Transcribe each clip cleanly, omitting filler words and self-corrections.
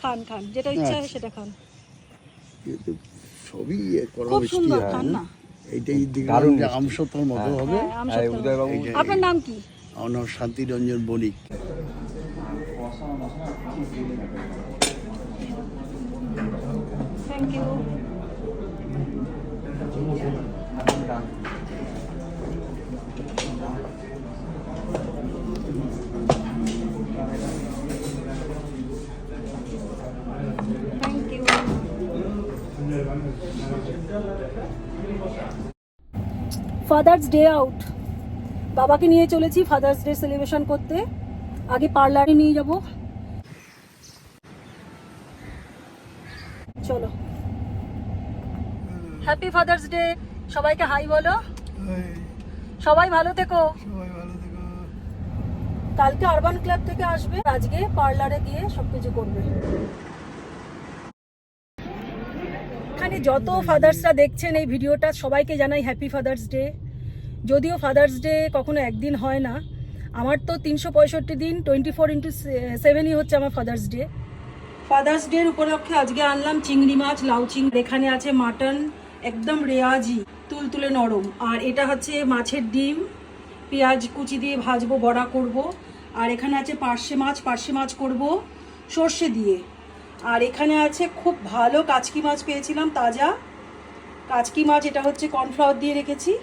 খান খান, যেটা ইচ্ছা হয় সেটা খান। কিন্তু সবই করা খুব মিষ্টি সুন্দর, হয় খান না? না। এইটাই দারুণ দেখলাম যে মিষ্টি। আমসত্তার মতো হবে। হ্যাঁ, আমসত্ত্ব। এইটা- আপনার নাম কি? আমার নাম Shantiranjan Banik. Thank you. Thank you. Father's Day out, বাবাকে নিয়ে চলেছি ফাদার্স ডে সেলিব্রেশন করতে। আগে পার্লারে নিয়ে যাব, চলো। হ্যাপি ফাদার্স ডে, সবাইকে হাই বলো। সবাই ভালো থেকো। কালকে আরবান ক্লাব থেকে আসবে, আজকে পার্লারে গিয়ে সবকিছু করবে। এখানে যত ফাদার্সরা দেখছেন এই ভিডিওটা, সবাইকে জানাই হ্যাপি ফাদার্স ডে। যদিও ফাদার্স ডে কখনো একদিন হয় না, আমার তো 365 দিন 24x7ই হচ্ছে আমার ফাদার্স ডে। ফাদার্স ডে উপলক্ষে আজকে আনলাম চিংড়ি মাছ, লাউ চিংড়ি। এখানে আছে মাটন, একদম রেয়াজি, তুলতুলে নরম। আর এটা হচ্ছে মাছের ডিম, পেঁয়াজ কুচি দিয়ে ভাজবো, বড়া করব। আর এখানে আছে পার্শে মাছ করব সর্ষে দিয়ে। আর এখানে আছে খুব ভালো কাচকি মাছ পেয়েছিলাম, তাজা কাচকি মাছ। এটা হচ্ছে কর্নফ্লাওয়ার দিয়ে রেখেছি,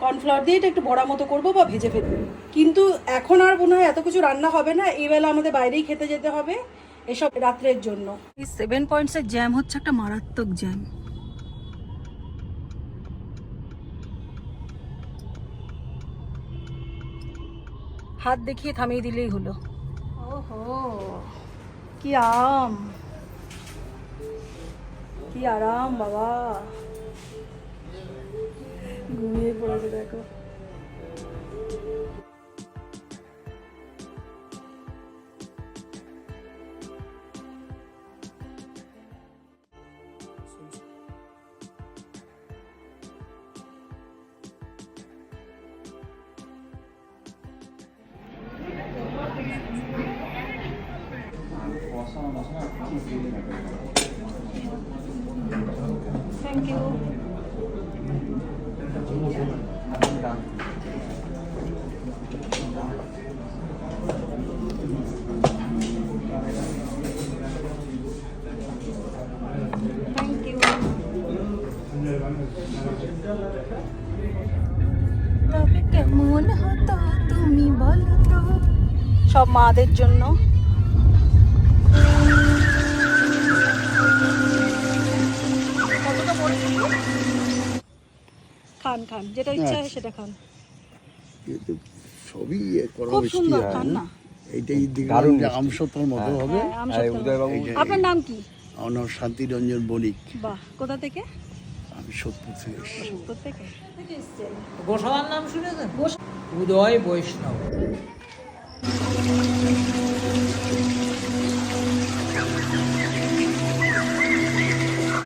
কর্নফ্লাওয়ার দিয়ে এটা একটু বড়া মতো করবো বা ভেজে ফেলবো। কিন্তু এখন আর মনে হয় এত কিছু রান্না হবে না, এই বেলা আমাদের বাইরেই খেতে যেতে হবে এসব রাত্রের জন্য। এই 7 পয়েন্টসের জ্যাম হচ্ছে একটা মারাত্মক জ্যাম। হাত দেখিয়ে থামিয়ে দিলেই হলো। ওহো, কি আম, কি আরাম বাবা, ঘুমিয়ে পড়েছে দেখো। Thank you. Thank you. তবে কেমন হতো তুমি বলো তো, সব মাদের জন্য। খান খান, যেটা ইচ্ছা হয় সেটা খান। কিন্তু সবই করা খুব মিষ্টি সুন্দর, হয় খান না? না। এইটাই দেখলাম দারুণ যে মিষ্টি। আমসত্তার মতো হবে। হ্যাঁ, আমসত্ত্ব। এইটা- আপনার নাম কি? আমার নাম শান্তিরঞ্জন বণিক। বাহ, কোথা থেকে? আমি সোদপুর থেকে এসেছি। সত্তর থেকে এসছেন। গোসাবার নাম শুনেছেন? উদয় বৈষ্ণব।